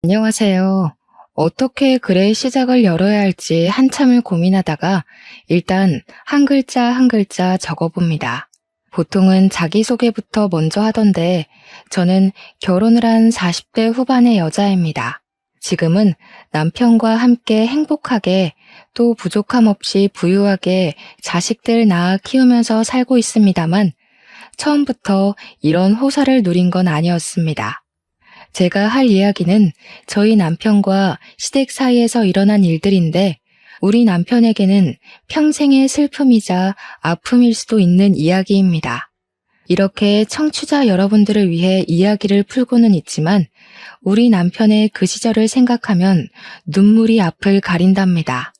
안녕하세요. 어떻게 글의 시작을 열어야 할지 한참을 고민하다가 일단 한 글자 한 글자 적어봅니다. 보통은 자기소개부터 먼저 하던데 저는 결혼을 한 40대 후반의 여자입니다. 지금은 남편과 함께 행복하게 또 부족함 없이 부유하게 자식들 낳아 키우면서 살고 있습니다만 처음부터 이런 호사를 누린 건 아니었습니다. 제가 할 이야기는 저희 남편과 시댁 사이에서 일어난 일들인데 우리 남편에게는 평생의 슬픔이자 아픔일 수도 있는 이야기입니다. 이렇게 청취자 여러분들을 위해 이야기를 풀고는 있지만 우리 남편의 그 시절을 생각하면 눈물이 앞을 가린답니다.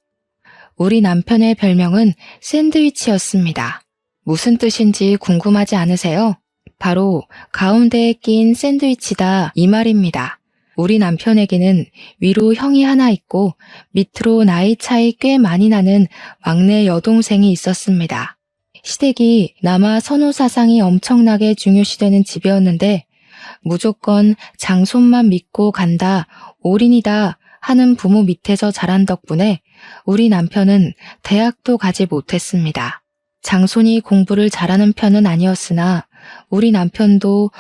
우리 남편의 별명은 샌드위치였습니다. 무슨 뜻인지 궁금하지 않으세요? 바로 가운데에 낀 샌드위치다 이 말입니다. 우리 남편에게는 위로 형이 하나 있고 밑으로 나이 차이 꽤 많이 나는 막내 여동생이 있었습니다. 시댁이 남아 선호 사상이 엄청나게 중요시되는 집이었는데 무조건 장손만 믿고 간다, 올인이다 하는 부모 밑에서 자란 덕분에 우리 남편은 대학도 가지 못했습니다. 장손이 공부를 잘하는 편은 아니었으나 우리 남편도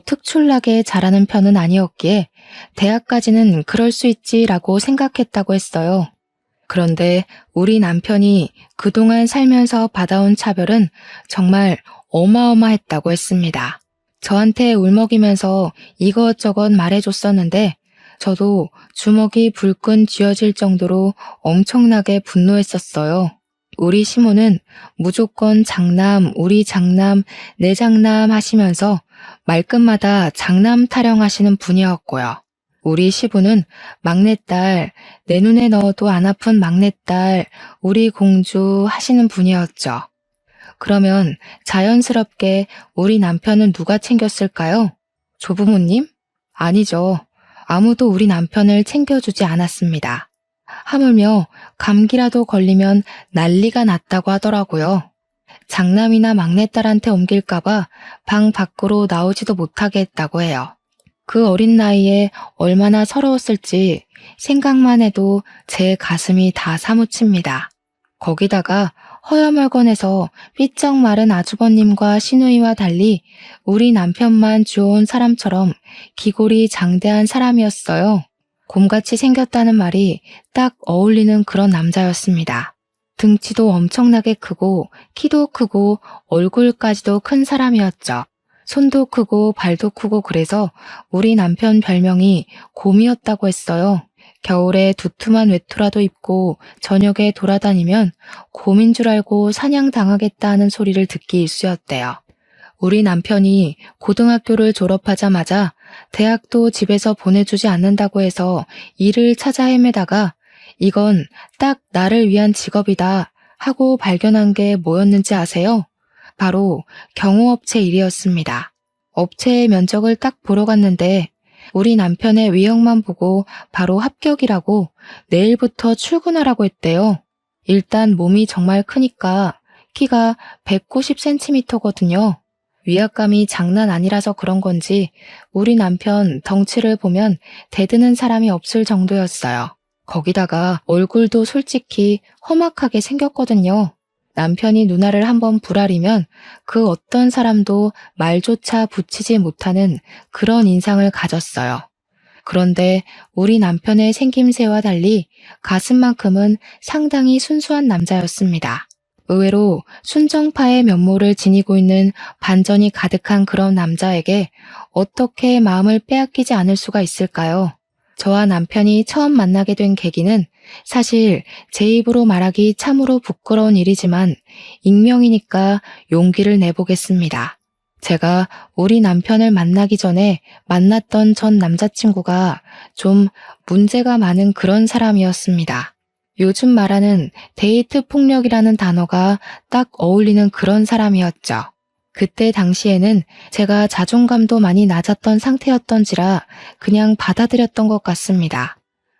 특출나게 잘하는 편은 아니었기에 대학까지는 그럴 수 있지라고 생각했다고 했어요. 그런데 우리 남편이 그동안 살면서 받아온 차별은 정말 어마어마했다고 했습니다. 저한테 울먹이면서 이것저것 말해줬었는데 저도 주먹이 불끈 쥐어질 정도로 엄청나게 분노했었어요. 우리 시모는 무조건 장남, 우리 장남, 내 장남 하시면서 말끝마다 장남 타령하시는 분이었고요. 우리 시부는 막내딸, 내 눈에 넣어도 안 아픈 막내딸, 우리 공주 하시는 분이었죠. 그러면 자연스럽게 우리 남편은 누가 챙겼을까요? 조부모님? 아니죠. 아무도 우리 남편을 챙겨주지 않았습니다. 하물며 감기라도 걸리면 난리가 났다고 하더라고요. 장남이나 막내딸한테 옮길까봐 방 밖으로 나오지도 못하게 했다고 해요. 그 어린 나이에 얼마나 서러웠을지 생각만 해도 제 가슴이 다 사무칩니다. 거기다가 허여멀건해서 삐쩍 마른 아주버님과 시누이와 달리 우리 남편만 주워온 사람처럼 기골이 장대한 사람이었어요. 곰같이 생겼다는 말이 딱 어울리는 그런 남자였습니다. 등치도 엄청나게 크고 키도 크고 얼굴까지도 큰 사람이었죠. 손도 크고 발도 크고 그래서 우리 남편 별명이 곰이었다고 했어요. 겨울에 두툼한 외투라도 입고 저녁에 돌아다니면 곰인 줄 알고 사냥당하겠다는 소리를 듣기 일쑤였대요. 우리 남편이 고등학교를 졸업하자마자 대학도 집에서 보내주지 않는다고 해서 일을 찾아 헤매다가 이건 딱 나를 위한 직업이다 하고 발견한 게 뭐였는지 아세요? 바로 경호업체 일이었습니다. 업체의 면적을 딱 보러 갔는데 우리 남편의 외형만 보고 바로 합격이라고 내일부터 출근하라고 했대요. 일단 몸이 정말 크니까 키가 190cm거든요. 위압감이 장난 아니라서 그런 건지 우리 남편 덩치를 보면 대드는 사람이 없을 정도였어요. 거기다가 얼굴도 솔직히 험악하게 생겼거든요. 남편이 누나를 한번 부라리면 그 어떤 사람도 말조차 붙이지 못하는 그런 인상을 가졌어요. 그런데 우리 남편의 생김새와 달리 가슴만큼은 상당히 순수한 남자였습니다. 의외로 순정파의 면모를 지니고 있는 반전이 가득한 그런 남자에게 어떻게 마음을 빼앗기지 않을 수가 있을까요? 저와 남편이 처음 만나게 된 계기는 사실 제 입으로 말하기 참으로 부끄러운 일이지만 익명이니까 용기를 내보겠습니다. 제가 우리 남편을 만나기 전에 만났던 전 남자친구가 좀 문제가 많은 그런 사람이었습니다. 요즘 말하는 데이트 폭력이라는 단어가 딱 어울리는 그런 사람이었죠. 그때 당시에는 제가 자존감도 많이 낮았던 상태였던지라 그냥 받아들였던 것 같습니다.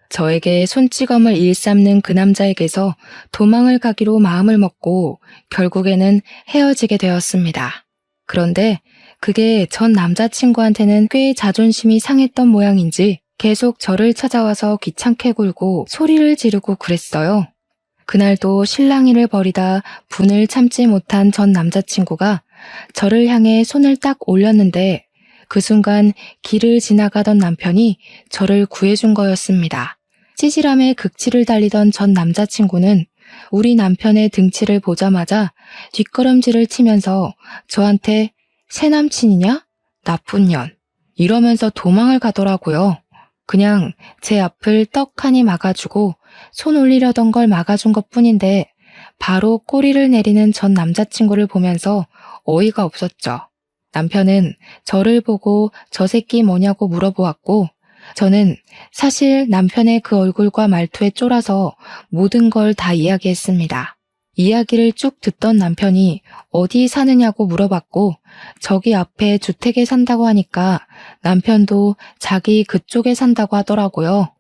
저에게 손찌검을 일삼는 그 남자에게서 도망을 가기로 마음을 먹고 결국에는 헤어지게 되었습니다. 그런데 그게 전 남자친구한테는 꽤 자존심이 상했던 모양인지 계속 저를 찾아와서 귀찮게 굴고 소리를 지르고 그랬어요. 그날도 실랑이를 벌이다 분을 참지 못한 전 남자친구가 저를 향해 손을 딱 올렸는데 그 순간 길을 지나가던 남편이 저를 구해준 거였습니다. 찌질함에 극치를 달리던 전 남자친구는 우리 남편의 등치를 보자마자 뒷걸음질을 치면서 저한테 새 남친이냐? 나쁜 년. 이러면서 도망을 가더라고요. 그냥 제 앞을 떡하니 막아주고 손 올리려던 걸 막아준 것뿐인데 바로 꼬리를 내리는 전 남자친구를 보면서 어이가 없었죠. 남편은 저를 보고 저 새끼 뭐냐고 물어보았고 저는 사실 남편의 그 얼굴과 말투에 쫄아서 모든 걸 다 이야기했습니다. 이야기를 쭉 듣던 남편이 어디 사느냐고 물어봤고 저기 앞에 주택에 산다고 하니까 남편도 자기 그쪽에 산다고 하더라고요.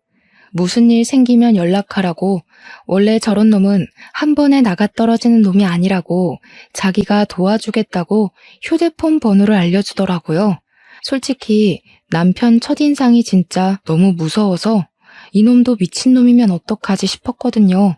무슨 일 생기면 연락하라고, 원래 저런 놈은 한 번에 나가 떨어지는 놈이 아니라고 자기가 도와주겠다고 휴대폰 번호를 알려주더라고요. 솔직히 남편 첫인상이 진짜 너무 무서워서 이놈도 미친놈이면 어떡하지 싶었거든요.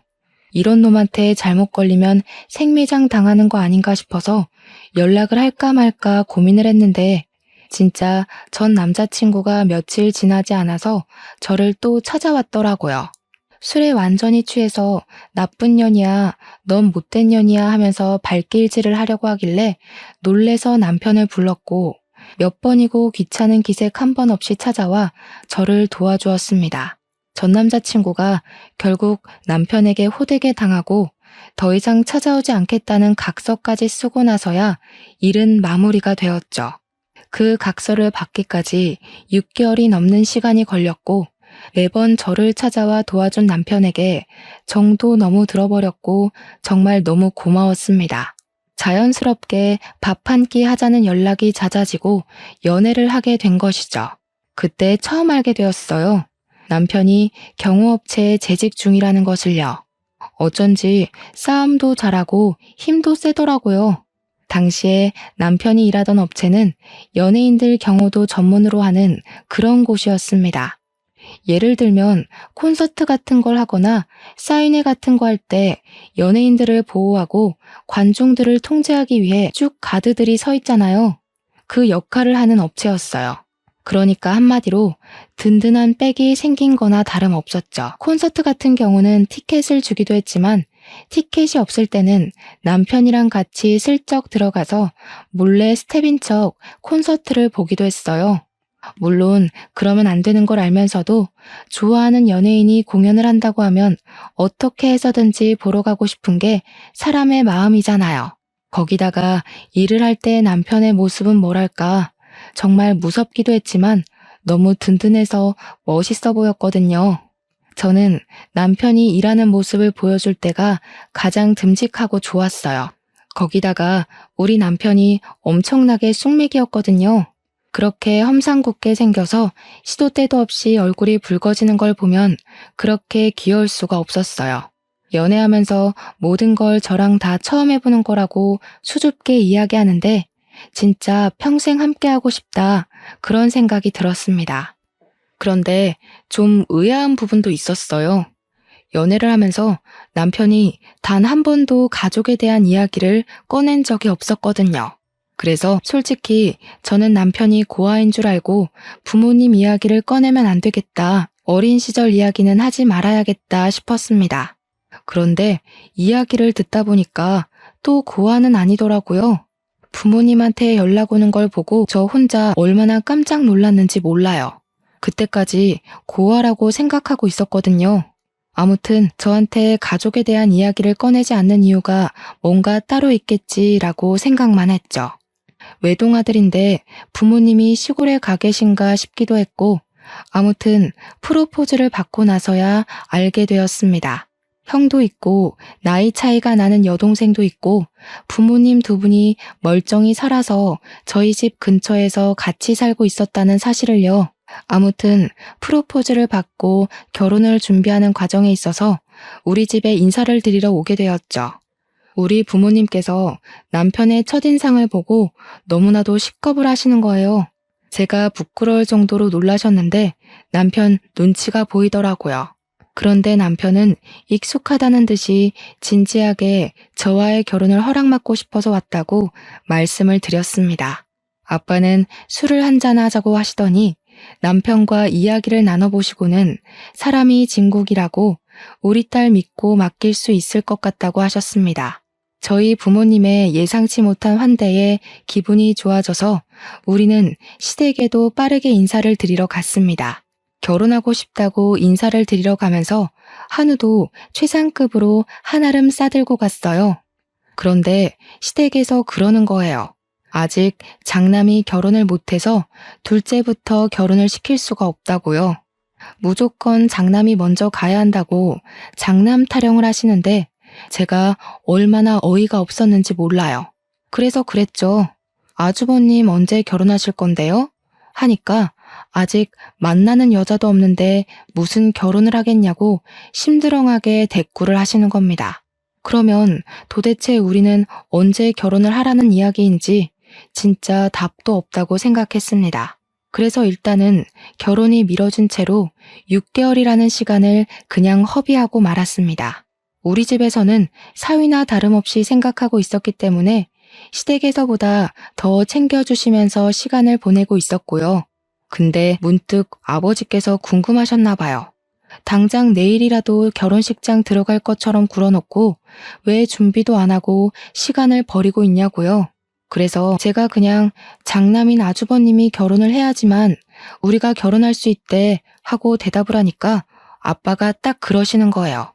이런 놈한테 잘못 걸리면 생매장 당하는 거 아닌가 싶어서 연락을 할까 말까 고민을 했는데 진짜 전 남자친구가 며칠 지나지 않아서 저를 또 찾아왔더라고요. 술에 완전히 취해서 나쁜 년이야, 넌 못된 년이야 하면서 발길질을 하려고 하길래 놀래서 남편을 불렀고 몇 번이고 귀찮은 기색 한 번 없이 찾아와 저를 도와주었습니다. 전 남자친구가 결국 남편에게 호되게 당하고 더 이상 찾아오지 않겠다는 각서까지 쓰고 나서야 일은 마무리가 되었죠. 그 각서를 받기까지 6개월이 넘는 시간이 걸렸고 매번 저를 찾아와 도와준 남편에게 정도 너무 들어버렸고 정말 너무 고마웠습니다. 자연스럽게 밥 한 끼 하자는 연락이 잦아지고 연애를 하게 된 것이죠. 그때 처음 알게 되었어요. 남편이 경호업체에 재직 중이라는 것을요. 어쩐지 싸움도 잘하고 힘도 세더라고요. 당시에 남편이 일하던 업체는 연예인들 경호도 전문으로 하는 그런 곳이었습니다. 예를 들면 콘서트 같은 걸 하거나 사인회 같은 거 할 때 연예인들을 보호하고 관중들을 통제하기 위해 쭉 가드들이 서 있잖아요. 그 역할을 하는 업체였어요. 그러니까 한마디로 든든한 백이 생긴 거나 다름없었죠. 콘서트 같은 경우는 티켓을 주기도 했지만 티켓이 없을 때는 남편이랑 같이 슬쩍 들어가서 몰래 스텝인 척 콘서트를 보기도 했어요. 물론 그러면 안 되는 걸 알면서도 좋아하는 연예인이 공연을 한다고 하면 어떻게 해서든지 보러 가고 싶은 게 사람의 마음이잖아요. 거기다가 일을 할 때 남편의 모습은 뭐랄까 정말 무섭기도 했지만 너무 든든해서 멋있어 보였거든요. 저는 남편이 일하는 모습을 보여줄 때가 가장 듬직하고 좋았어요. 거기다가 우리 남편이 엄청나게 쑥맥이었거든요. 그렇게 험상궂게 생겨서 시도 때도 없이 얼굴이 붉어지는 걸 보면 그렇게 귀여울 수가 없었어요. 연애하면서 모든 걸 저랑 다 처음 해보는 거라고 수줍게 이야기하는데 진짜 평생 함께하고 싶다 그런 생각이 들었습니다. 그런데 좀 의아한 부분도 있었어요. 연애를 하면서 남편이 단 한 번도 가족에 대한 이야기를 꺼낸 적이 없었거든요. 그래서 솔직히 저는 남편이 고아인 줄 알고 부모님 이야기를 꺼내면 안 되겠다, 어린 시절 이야기는 하지 말아야겠다 싶었습니다. 그런데 이야기를 듣다 보니까 또 고아는 아니더라고요. 부모님한테 연락 오는 걸 보고 저 혼자 얼마나 깜짝 놀랐는지 몰라요. 그때까지 고아라고 생각하고 있었거든요. 아무튼 저한테 가족에 대한 이야기를 꺼내지 않는 이유가 뭔가 따로 있겠지라고 생각만 했죠. 외동아들인데 부모님이 시골에 가 계신가 싶기도 했고 아무튼 프로포즈를 받고 나서야 알게 되었습니다. 형도 있고 나이 차이가 나는 여동생도 있고 부모님 두 분이 멀쩡히 살아서 저희 집 근처에서 같이 살고 있었다는 사실을요. 아무튼 프로포즈를 받고 결혼을 준비하는 과정에 있어서 우리 집에 인사를 드리러 오게 되었죠. 우리 부모님께서 남편의 첫인상을 보고 너무나도 식겁을 하시는 거예요. 제가 부끄러울 정도로 놀라셨는데 남편 눈치가 보이더라고요. 그런데 남편은 익숙하다는 듯이 진지하게 저와의 결혼을 허락받고 싶어서 왔다고 말씀을 드렸습니다. 아빠는 술을 한잔 하자고 하시더니 남편과 이야기를 나눠보시고는 사람이 진국이라고 우리 딸 믿고 맡길 수 있을 것 같다고 하셨습니다. 저희 부모님의 예상치 못한 환대에 기분이 좋아져서 우리는 시댁에도 빠르게 인사를 드리러 갔습니다. 결혼하고 싶다고 인사를 드리러 가면서 한우도 최상급으로 한아름 싸들고 갔어요. 그런데 시댁에서 그러는 거예요. 아직 장남이 결혼을 못해서 둘째부터 결혼을 시킬 수가 없다고요. 무조건 장남이 먼저 가야 한다고 장남 타령을 하시는데 제가 얼마나 어이가 없었는지 몰라요. 그래서 그랬죠. 아주버님 언제 결혼하실 건데요? 하니까 아직 만나는 여자도 없는데 무슨 결혼을 하겠냐고 심드렁하게 대꾸를 하시는 겁니다. 그러면 도대체 우리는 언제 결혼을 하라는 이야기인지 진짜 답도 없다고 생각했습니다. 그래서 일단은 결혼이 미뤄진 채로 6개월이라는 시간을 그냥 허비하고 말았습니다. 우리 집에서는 사위나 다름없이 생각하고 있었기 때문에 시댁에서보다 더 챙겨주시면서 시간을 보내고 있었고요. 근데 문득 아버지께서 궁금하셨나 봐요. 당장 내일이라도 결혼식장 들어갈 것처럼 굴어놓고 왜 준비도 안 하고 시간을 버리고 있냐고요. 그래서 제가 그냥 장남인 아주버님이 결혼을 해야지만 우리가 결혼할 수 있대 하고 대답을 하니까 아빠가 딱 그러시는 거예요.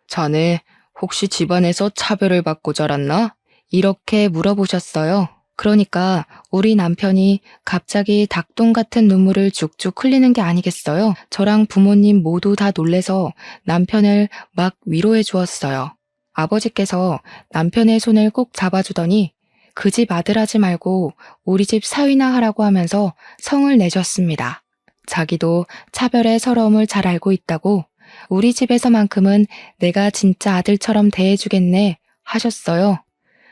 자네 혹시 집안에서 차별을 받고 자랐나? 이렇게 물어보셨어요. 그러니까 우리 남편이 갑자기 닭똥 같은 눈물을 죽죽 흘리는 게 아니겠어요? 저랑 부모님 모두 다 놀래서 남편을 막 위로해 주었어요. 아버지께서 남편의 손을 꼭 잡아주더니 그 집 아들 하지 말고 우리 집 사위나 하라고 하면서 성을 내셨습니다. 자기도 차별의 서러움을 잘 알고 있다고 우리 집에서만큼은 내가 진짜 아들처럼 대해주겠네 하셨어요.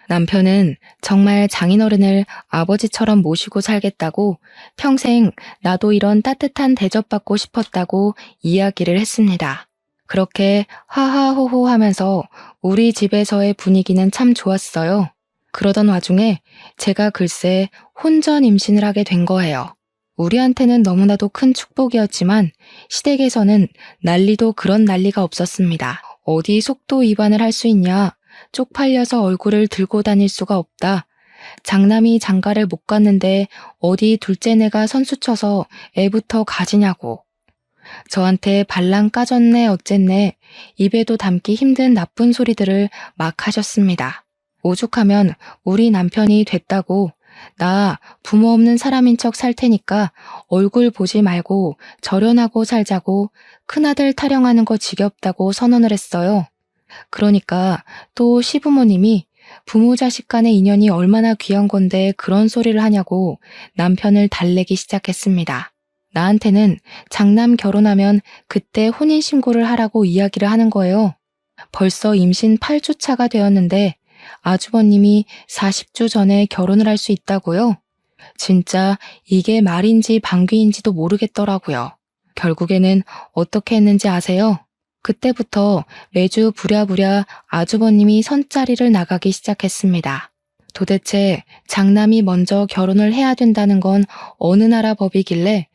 남편은 정말 장인어른을 아버지처럼 모시고 살겠다고 평생 나도 이런 따뜻한 대접받고 싶었다고 이야기를 했습니다. 그렇게 하하호호 하면서 우리 집에서의 분위기는 참 좋았어요. 그러던 와중에 제가 글쎄 혼전 임신을 하게 된 거예요. 우리한테는 너무나도 큰 축복이었지만 시댁에서는 난리도 그런 난리가 없었습니다. 어디 속도 위반을 할 수 있냐? 쪽팔려서 얼굴을 들고 다닐 수가 없다. 장남이 장가를 못 갔는데 어디 둘째네가 선수쳐서 애부터 가지냐고. 저한테 발랑 까졌네 어쨌네 입에도 담기 힘든 나쁜 소리들을 막 하셨습니다. 오죽하면 우리 남편이 됐다고 나 부모 없는 사람인 척 살 테니까 얼굴 보지 말고 절연하고 살자고 큰아들 타령하는 거 지겹다고 선언을 했어요. 그러니까 또 시부모님이 부모 자식 간의 인연이 얼마나 귀한 건데 그런 소리를 하냐고 남편을 달래기 시작했습니다. 나한테는 장남 결혼하면 그때 혼인신고를 하라고 이야기를 하는 거예요. 벌써 임신 8주 차가 되었는데 아주버님이 40주 전에 결혼을 할 수 있다고요? 진짜 이게 말인지 방귀인지도 모르겠더라고요. 결국에는 어떻게 했는지 아세요? 그때부터 매주 부랴부랴 아주버님이 선자리를 나가기 시작했습니다. 도대체 장남이 먼저 결혼을 해야 된다는 건 어느 나라 법이길래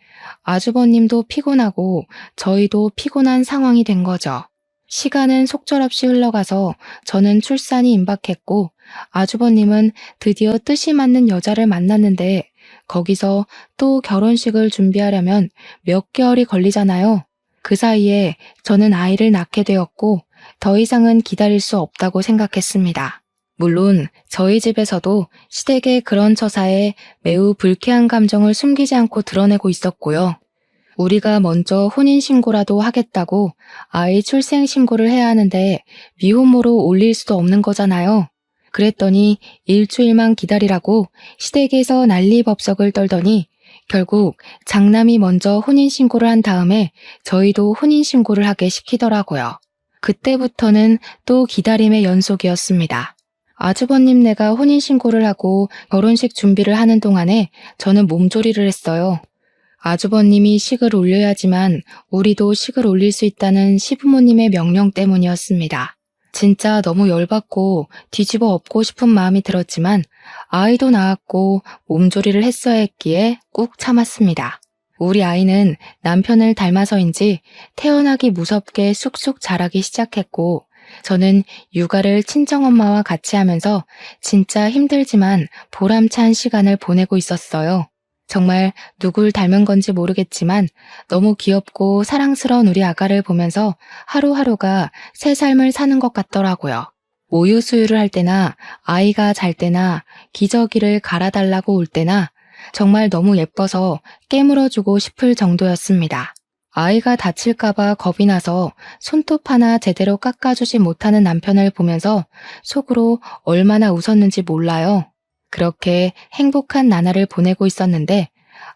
아주버님도 피곤하고 저희도 피곤한 상황이 된 거죠. 시간은 속절없이 흘러가서 저는 출산이 임박했고 아주버님은 드디어 뜻이 맞는 여자를 만났는데 거기서 또 결혼식을 준비하려면 몇 개월이 걸리잖아요. 그 사이에 저는 아이를 낳게 되었고 더 이상은 기다릴 수 없다고 생각했습니다. 물론 저희 집에서도 시댁의 그런 처사에 매우 불쾌한 감정을 숨기지 않고 드러내고 있었고요. 우리가 먼저 혼인신고라도 하겠다고 아이 출생신고를 해야 하는데 미혼모로 올릴 수도 없는 거잖아요. 그랬더니 일주일만 기다리라고 시댁에서 난리법석을 떨더니 결국 장남이 먼저 혼인신고를 한 다음에 저희도 혼인신고를 하게 시키더라고요. 그때부터는 또 기다림의 연속이었습니다. 아주버님네가 혼인신고를 하고 결혼식 준비를 하는 동안에 저는 몸조리를 했어요. 아주버님이 식을 올려야지만 우리도 식을 올릴 수 있다는 시부모님의 명령 때문이었습니다. 진짜 너무 열받고 뒤집어 엎고 싶은 마음이 들었지만 아이도 낳았고 몸조리를 했어야 했기에 꾹 참았습니다. 우리 아이는 남편을 닮아서인지 태어나기 무섭게 쑥쑥 자라기 시작했고 저는 육아를 친정엄마와 같이 하면서 진짜 힘들지만 보람찬 시간을 보내고 있었어요. 정말 누굴 닮은 건지 모르겠지만 너무 귀엽고 사랑스러운 우리 아가를 보면서 하루하루가 새 삶을 사는 것 같더라고요. 모유 수유를 할 때나 아이가 잘 때나 기저귀를 갈아달라고 올 때나 정말 너무 예뻐서 깨물어주고 싶을 정도였습니다. 아이가 다칠까봐 겁이 나서 손톱 하나 제대로 깎아주지 못하는 남편을 보면서 속으로 얼마나 웃었는지 몰라요. 그렇게 행복한 나날을 보내고 있었는데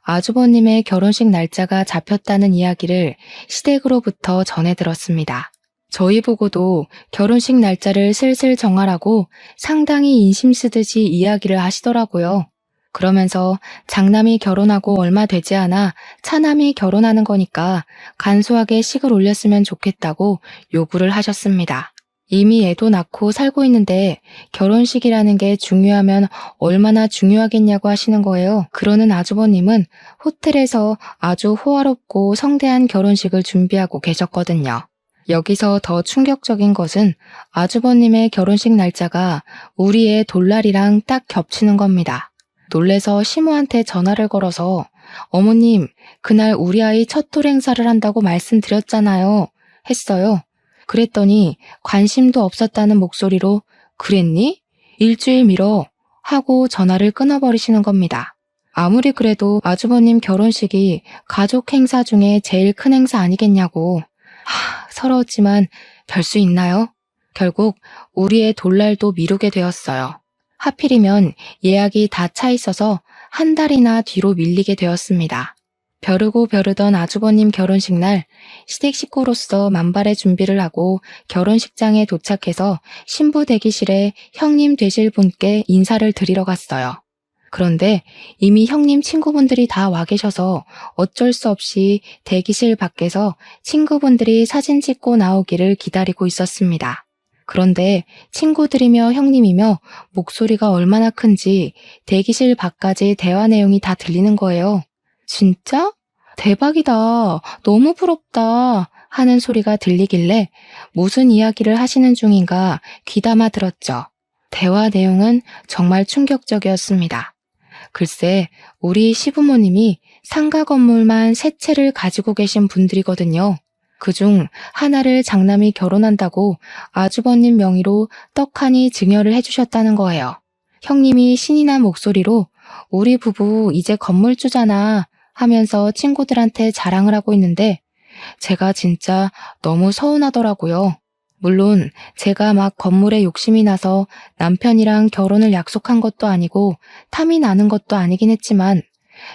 아주버님의 결혼식 날짜가 잡혔다는 이야기를 시댁으로부터 전해 들었습니다. 저희 보고도 결혼식 날짜를 슬슬 정하라고 상당히 인심 쓰듯이 이야기를 하시더라고요. 그러면서 장남이 결혼하고 얼마 되지 않아 차남이 결혼하는 거니까 간소하게 식을 올렸으면 좋겠다고 요구를 하셨습니다. 이미 애도 낳고 살고 있는데 결혼식이라는 게 중요하면 얼마나 중요하겠냐고 하시는 거예요. 그러는 아주버님은 호텔에서 아주 호화롭고 성대한 결혼식을 준비하고 계셨거든요. 여기서 더 충격적인 것은 아주버님의 결혼식 날짜가 우리의 돌날이랑 딱 겹치는 겁니다. 놀래서 시모한테 전화를 걸어서 어머님, 그날 우리 아이 첫 돌 행사를 한다고 말씀드렸잖아요. 했어요. 그랬더니 관심도 없었다는 목소리로 그랬니? 일주일 미뤄 하고 전화를 끊어버리시는 겁니다. 아무리 그래도 아주버님 결혼식이 가족 행사 중에 제일 큰 행사 아니겠냐고. 서러웠지만 별 수 있나요? 결국 우리의 돌날도 미루게 되었어요. 하필이면 예약이 다 차 있어서 한 달이나 뒤로 밀리게 되었습니다. 벼르고 벼르던 아주버님 결혼식 날 시댁 식구로서 만발의 준비를 하고 결혼식장에 도착해서 신부 대기실에 형님 되실 분께 인사를 드리러 갔어요. 그런데 이미 형님 친구분들이 다 와 계셔서 어쩔 수 없이 대기실 밖에서 친구분들이 사진 찍고 나오기를 기다리고 있었습니다. 그런데 친구들이며 형님이며 목소리가 얼마나 큰지 대기실 밖까지 대화 내용이 다 들리는 거예요. 진짜? 대박이다. 너무 부럽다. 하는 소리가 들리길래 무슨 이야기를 하시는 중인가 귀담아 들었죠. 대화 내용은 정말 충격적이었습니다. 글쎄, 우리 시부모님이 상가 건물만 3채를 가지고 계신 분들이거든요. 그중 하나를 장남이 결혼한다고 아주버님 명의로 떡하니 증여를 해주셨다는 거예요. 형님이 신이 난 목소리로 우리 부부 이제 건물주잖아 하면서 친구들한테 자랑을 하고 있는데 제가 진짜 너무 서운하더라고요. 물론 제가 막 건물에 욕심이 나서 남편이랑 결혼을 약속한 것도 아니고 탐이 나는 것도 아니긴 했지만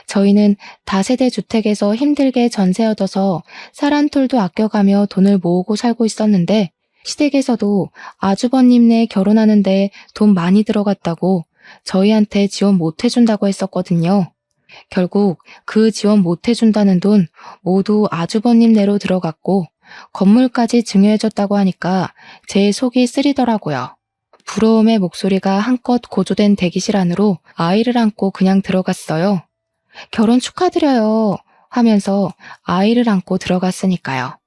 저희는 다세대 주택에서 힘들게 전세 얻어서 쌀 한 톨도 아껴가며 돈을 모으고 살고 있었는데 시댁에서도 아주버님네 결혼하는데 돈 많이 들어갔다고 저희한테 지원 못 해준다고 했었거든요. 결국 그 지원 못 해준다는 돈 모두 아주버님네로 들어갔고 건물까지 증여해줬다고 하니까 제 속이 쓰리더라고요. 부러움의 목소리가 한껏 고조된 대기실 안으로 아이를 안고 그냥 들어갔어요. 결혼 축하드려요 하면서 아이를 안고 들어갔으니까요.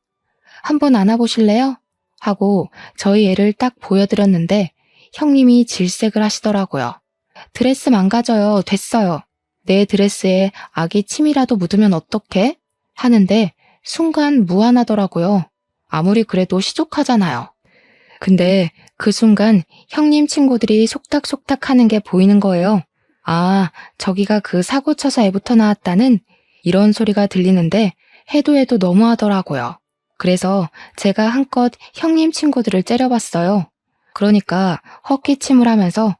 한번 안아보실래요? 하고 저희 애를 딱 보여드렸는데 형님이 질색을 하시더라고요. 드레스 망가져요. 됐어요. 내 드레스에 아기 침이라도 묻으면 어떡해? 하는데 순간 무안하더라고요. 아무리 그래도 시족하잖아요. 근데 그 순간 형님 친구들이 속닥속닥 하는 게 보이는 거예요. 아, 저기가 그 사고 쳐서 애부터 나왔다는 이런 소리가 들리는데 해도 해도 너무하더라고요. 그래서 제가 한껏 형님 친구들을 째려봤어요. 그러니까 헛기침을 하면서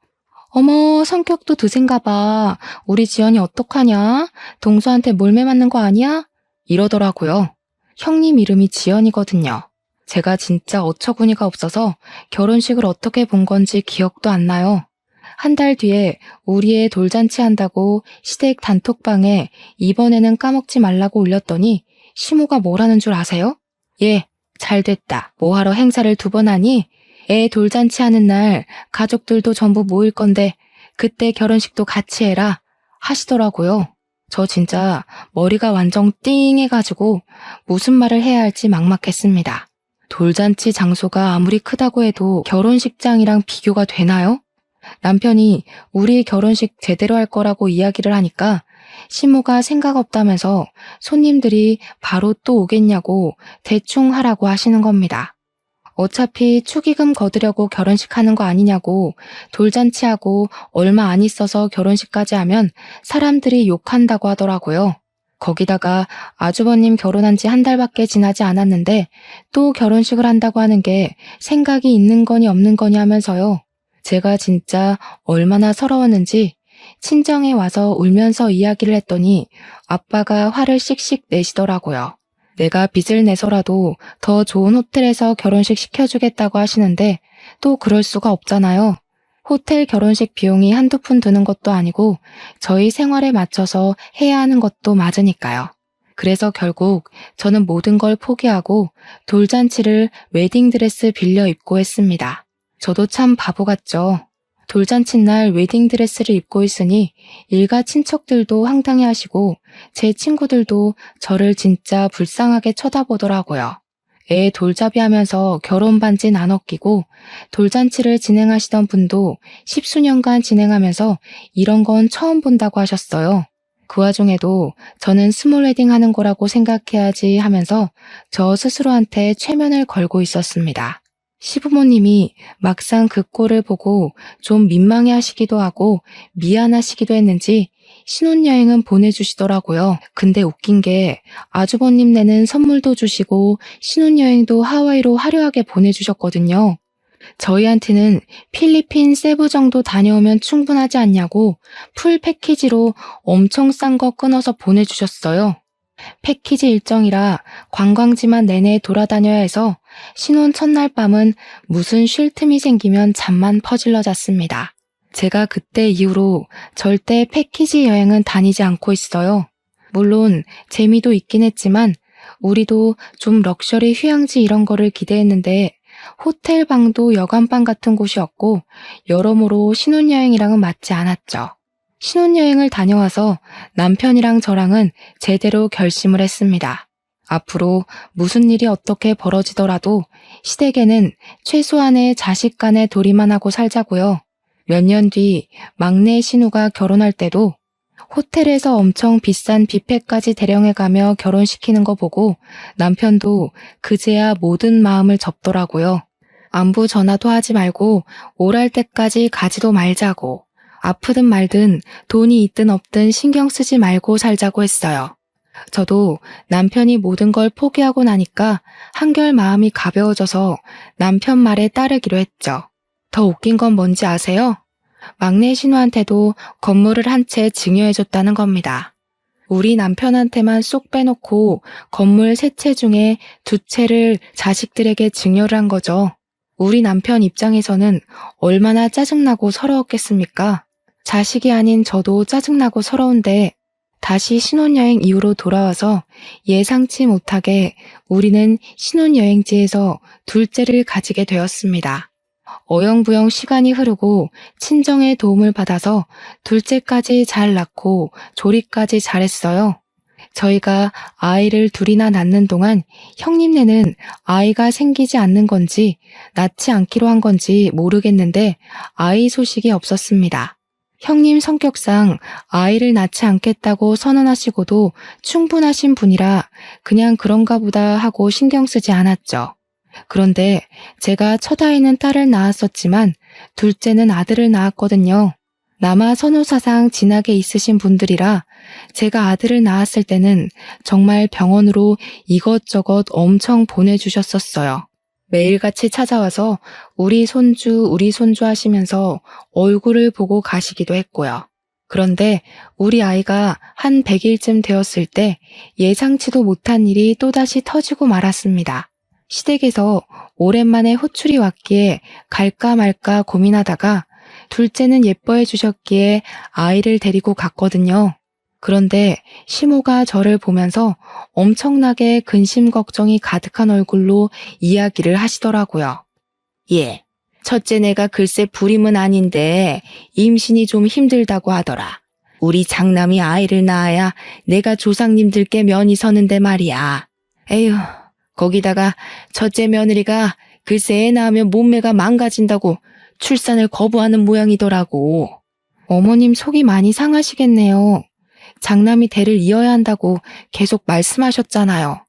어머, 성격도 드센가 봐. 우리 지연이 어떡하냐? 동서한테 몰매 맞는 거 아니야? 이러더라고요. 형님 이름이 지연이거든요. 제가 진짜 어처구니가 없어서 결혼식을 어떻게 본 건지 기억도 안 나요. 한 달 뒤에 우리 애 돌잔치 한다고 시댁 단톡방에 이번에는 까먹지 말라고 올렸더니 시모가 뭐라는 줄 아세요? 예, 잘 됐다. 뭐하러 행사를 2번 하니? 애 돌잔치 하는 날 가족들도 전부 모일 건데 그때 결혼식도 같이 해라 하시더라고요. 저 진짜 머리가 완전 띵해가지고 무슨 말을 해야 할지 막막했습니다. 돌잔치 장소가 아무리 크다고 해도 결혼식장이랑 비교가 되나요? 남편이 우리 결혼식 제대로 할 거라고 이야기를 하니까 시모가 생각 없다면서 손님들이 바로 또 오겠냐고 대충 하라고 하시는 겁니다. 어차피 축의금 거두려고 결혼식 하는 거 아니냐고, 돌잔치하고 얼마 안 있어서 결혼식까지 하면 사람들이 욕한다고 하더라고요. 거기다가 아주버님 결혼한 지 1달밖에 지나지 않았는데 또 결혼식을 한다고 하는 게 생각이 있는 거니 없는 거니 하면서요. 제가 진짜 얼마나 서러웠는지 친정에 와서 울면서 이야기를 했더니 아빠가 화를 씩씩 내시더라고요. 내가 빚을 내서라도 더 좋은 호텔에서 결혼식 시켜주겠다고 하시는데 또 그럴 수가 없잖아요. 호텔 결혼식 비용이 한두 푼 드는 것도 아니고 저희 생활에 맞춰서 해야 하는 것도 맞으니까요. 그래서 결국 저는 모든 걸 포기하고 돌잔치를 웨딩드레스 빌려 입고 했습니다. 저도 참 바보 같죠. 돌잔치 날 웨딩드레스를 입고 있으니 일가 친척들도 황당해하시고 제 친구들도 저를 진짜 불쌍하게 쳐다보더라고요. 애 돌잡이 하면서 결혼 반지 나눠 끼고 돌잔치를 진행하시던 분도 10수년간 진행하면서 이런 건 처음 본다고 하셨어요. 그 와중에도 저는 스몰 웨딩 하는 거라고 생각해야지 하면서 저 스스로한테 최면을 걸고 있었습니다. 시부모님이 막상 그 꼴을 보고 좀 민망해 하시기도 하고 미안하시기도 했는지 신혼여행은 보내주시더라고요. 근데 웃긴 게 아주버님네는 선물도 주시고 신혼여행도 하와이로 화려하게 보내주셨거든요. 저희한테는 필리핀 세부 정도 다녀오면 충분하지 않냐고 풀 패키지로 엄청 싼 거 끊어서 보내주셨어요. 패키지 일정이라 관광지만 내내 돌아다녀야 해서 신혼 첫날 밤은 무슨 쉴 틈이 생기면 잠만 퍼질러 잤습니다. 제가 그때 이후로 절대 패키지 여행은 다니지 않고 있어요. 물론 재미도 있긴 했지만 우리도 좀 럭셔리 휴양지 이런 거를 기대했는데 호텔 방도 여관방 같은 곳이었고 여러모로 신혼여행이랑은 맞지 않았죠. 신혼여행을 다녀와서 남편이랑 저랑은 제대로 결심을 했습니다. 앞으로 무슨 일이 어떻게 벌어지더라도 시댁에는 최소한의 자식 간의 도리만 하고 살자고요. 몇 년 뒤 막내 신우가 결혼할 때도 호텔에서 엄청 비싼 뷔페까지 대령해가며 결혼시키는 거 보고 남편도 그제야 모든 마음을 접더라고요. 안부 전화도 하지 말고 오랄 때까지 가지도 말자고. 아프든 말든 돈이 있든 없든 신경 쓰지 말고 살자고 했어요. 저도 남편이 모든 걸 포기하고 나니까 한결 마음이 가벼워져서 남편 말에 따르기로 했죠. 더 웃긴 건 뭔지 아세요? 막내 신우한테도 건물을 한 채 증여해줬다는 겁니다. 우리 남편한테만 쏙 빼놓고 건물 3채 중에 2채를 자식들에게 증여를 한 거죠. 우리 남편 입장에서는 얼마나 짜증나고 서러웠겠습니까? 자식이 아닌 저도 짜증나고 서러운데 다시 신혼여행 이후로 돌아와서 예상치 못하게 우리는 신혼여행지에서 둘째를 가지게 되었습니다. 어영부영 시간이 흐르고 친정의 도움을 받아서 둘째까지 잘 낳고 조리까지 잘했어요. 저희가 아이를 2이나 낳는 동안 형님네는 아이가 생기지 않는 건지 낳지 않기로 한 건지 모르겠는데 아이 소식이 없었습니다. 형님 성격상 아이를 낳지 않겠다고 선언하시고도 충분하신 분이라 그냥 그런가 보다 하고 신경 쓰지 않았죠. 그런데 제가 첫 아이는 딸을 낳았었지만 둘째는 아들을 낳았거든요. 남아 선호사상 진하게 있으신 분들이라 제가 아들을 낳았을 때는 정말 병원으로 이것저것 엄청 보내주셨었어요. 매일같이 찾아와서 우리 손주 하시면서 얼굴을 보고 가시기도 했고요. 그런데 우리 아이가 한 100일쯤 되었을 때 예상치도 못한 일이 또다시 터지고 말았습니다. 시댁에서 오랜만에 호출이 왔기에 갈까 말까 고민하다가 둘째는 예뻐해 주셨기에 아이를 데리고 갔거든요. 그런데 시모가 저를 보면서 엄청나게 근심 걱정이 가득한 얼굴로 이야기를 하시더라고요. 예, 첫째 내가 글쎄 불임은 아닌데 임신이 좀 힘들다고 하더라. 우리 장남이 아이를 낳아야 내가 조상님들께 면이 서는데 말이야. 에휴, 거기다가 첫째 며느리가 글쎄 애 낳으면 몸매가 망가진다고 출산을 거부하는 모양이더라고. 어머님 속이 많이 상하시겠네요. 장남이 대를 이어야 한다고 계속 말씀하셨잖아요.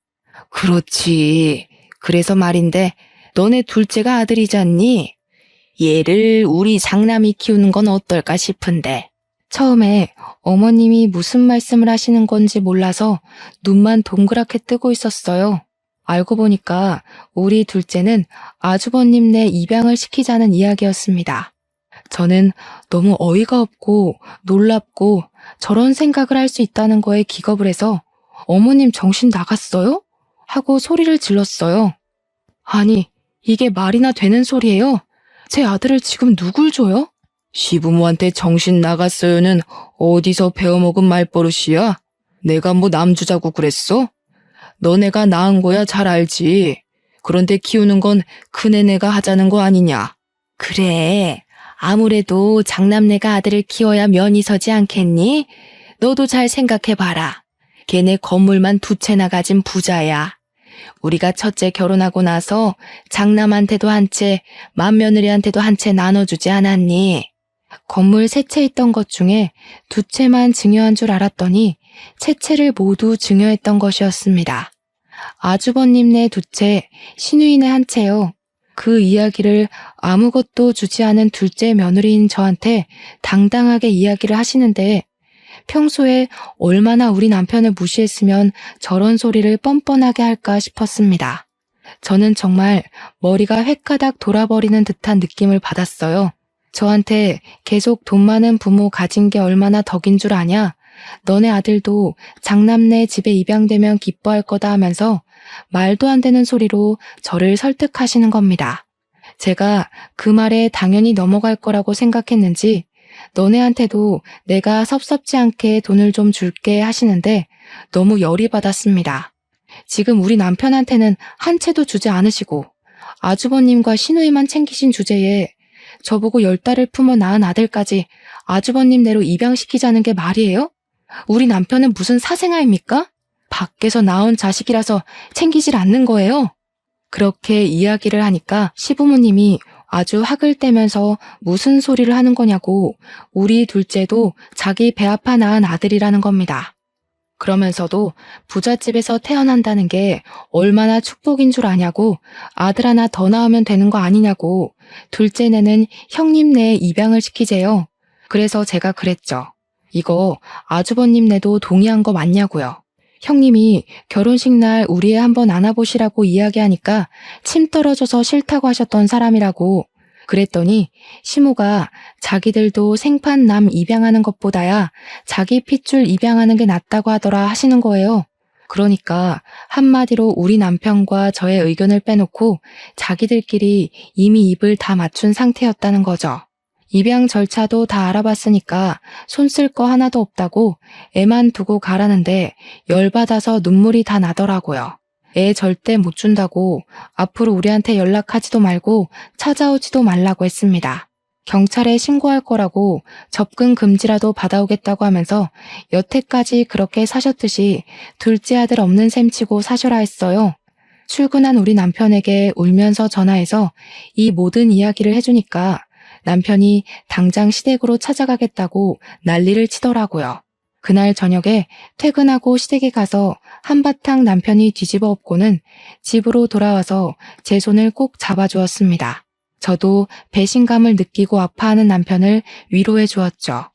그렇지. 그래서 말인데 너네 둘째가 아들이잖니? 얘를 우리 장남이 키우는 건 어떨까 싶은데. 처음에 어머님이 무슨 말씀을 하시는 건지 몰라서 눈만 동그랗게 뜨고 있었어요. 알고 보니까 우리 둘째는 아주버님네 입양을 시키자는 이야기였습니다. 저는 너무 어이가 없고 놀랍고 저런 생각을 할 수 있다는 거에 기겁을 해서 어머님 정신 나갔어요? 하고 소리를 질렀어요. 아니, 이게 말이나 되는 소리예요? 제 아들을 지금 누굴 줘요? 시부모한테 정신 나갔어요는 어디서 배워먹은 말버릇이야? 내가 뭐 남주자고 그랬어? 너네가 낳은 거야 잘 알지. 그런데 키우는 건 큰애네가 하자는 거 아니냐? 그래, 아무래도 장남네가 아들을 키워야 면이 서지 않겠니? 너도 잘 생각해봐라. 걔네 건물만 2채나 가진 부자야. 우리가 첫째 결혼하고 나서 장남한테도 한 채, 맏며느리한테도 한 채 나눠주지 않았니? 건물 3채 있던 것 중에 2채만 증여한 줄 알았더니 3채를 모두 증여했던 것이었습니다. 아주버님네 2채, 시누이네 1채요. 그 이야기를 아무것도 주지 않은 둘째 며느리인 저한테 당당하게 이야기를 하시는데 평소에 얼마나 우리 남편을 무시했으면 저런 소리를 뻔뻔하게 할까 싶었습니다. 저는 정말 머리가 획가닥 돌아버리는 듯한 느낌을 받았어요. 저한테 계속 돈 많은 부모 가진 게 얼마나 덕인 줄 아냐? 너네 아들도 장남네 집에 입양되면 기뻐할 거다 하면서 말도 안 되는 소리로 저를 설득하시는 겁니다. 제가 그 말에 당연히 넘어갈 거라고 생각했는지 너네한테도 내가 섭섭지 않게 돈을 좀 줄게 하시는데 너무 열이 받았습니다. 지금 우리 남편한테는 한 채도 주지 않으시고 아주버님과 시누이만 챙기신 주제에 저보고 10달을 품어 낳은 아들까지 아주버님네로 입양시키자는 게 말이에요? 우리 남편은 무슨 사생아입니까? 밖에서 나온 자식이라서 챙기질 않는 거예요? 그렇게 이야기를 하니까 시부모님이 아주 학을 떼면서 무슨 소리를 하는 거냐고 우리 둘째도 자기 배 아파 낳은 아들이라는 겁니다. 그러면서도 부잣집에서 태어난다는 게 얼마나 축복인 줄 아냐고 아들 하나 더 낳으면 되는 거 아니냐고 둘째네는 형님네에 입양을 시키재요. 그래서 제가 그랬죠. 이거 아주버님네도 동의한 거 맞냐고요. 형님이 결혼식 날 우리 애 한번 안아보시라고 이야기하니까 침 떨어져서 싫다고 하셨던 사람이라고. 그랬더니 시모가 자기들도 생판 남 입양하는 것보다야 자기 핏줄 입양하는 게 낫다고 하더라 하시는 거예요. 그러니까 한마디로 우리 남편과 저의 의견을 빼놓고 자기들끼리 이미 입을 다 맞춘 상태였다는 거죠. 입양 절차도 다 알아봤으니까 손 쓸 거 하나도 없다고 애만 두고 가라는데 열받아서 눈물이 다 나더라고요. 애 절대 못 준다고 앞으로 우리한테 연락하지도 말고 찾아오지도 말라고 했습니다. 경찰에 신고할 거라고 접근 금지라도 받아오겠다고 하면서 여태까지 그렇게 사셨듯이 둘째 아들 없는 셈 치고 사셔라 했어요. 출근한 우리 남편에게 울면서 전화해서 이 모든 이야기를 해주니까 남편이 당장 시댁으로 찾아가겠다고 난리를 치더라고요. 그날 저녁에 퇴근하고 시댁에 가서 한바탕 남편이 뒤집어 엎고는 집으로 돌아와서 제 손을 꼭 잡아주었습니다. 저도 배신감을 느끼고 아파하는 남편을 위로해 주었죠.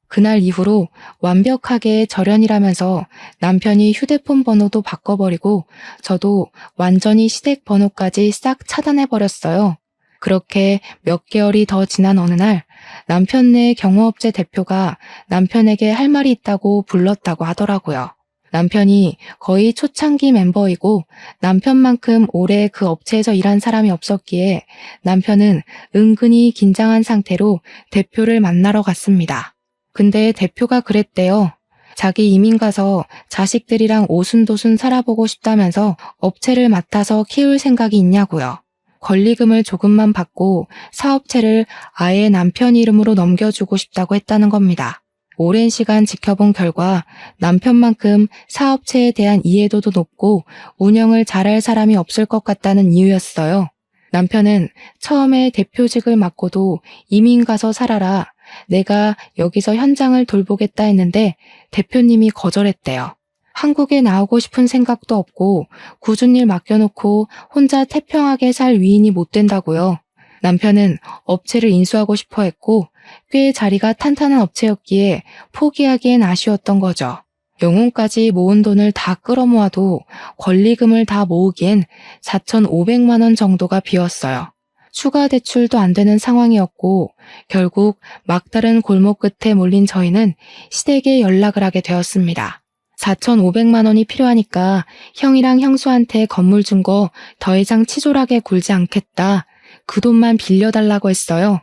그날 이후로 완벽하게 절연이라면서 남편이 휴대폰 번호도 바꿔버리고 저도 완전히 시댁 번호까지 싹 차단해버렸어요. 그렇게 몇 개월이 더 지난 어느 날 남편네 경호업체 대표가 남편에게 할 말이 있다고 불렀다고 하더라고요. 남편이 거의 초창기 멤버이고 남편만큼 오래 그 업체에서 일한 사람이 없었기에 남편은 은근히 긴장한 상태로 대표를 만나러 갔습니다. 근데 대표가 그랬대요. 자기 이민 가서 자식들이랑 오순도순 살아보고 싶다면서 업체를 맡아서 키울 생각이 있냐고요. 권리금을 조금만 받고 사업체를 아예 남편 이름으로 넘겨주고 싶다고 했다는 겁니다. 오랜 시간 지켜본 결과 남편만큼 사업체에 대한 이해도도 높고 운영을 잘할 사람이 없을 것 같다는 이유였어요. 남편은 처음에 대표직을 맡고도 이민 가서 살아라. 내가 여기서 현장을 돌보겠다 했는데 대표님이 거절했대요. 한국에 나오고 싶은 생각도 없고 굳은 일 맡겨놓고 혼자 태평하게 살 위인이 못 된다고요. 남편은 업체를 인수하고 싶어 했고 꽤 자리가 탄탄한 업체였기에 포기하기엔 아쉬웠던 거죠. 영혼까지 모은 돈을 다 끌어모아도 권리금을 다 모으기엔 4,500만 원 정도가 비었어요. 추가 대출도 안 되는 상황이었고 결국 막다른 골목 끝에 몰린 저희는 시댁에 연락을 하게 되었습니다. 4,500만 원이 필요하니까 형이랑 형수한테 건물 준 거 더 이상 치졸하게 굴지 않겠다. 그 돈만 빌려달라고 했어요.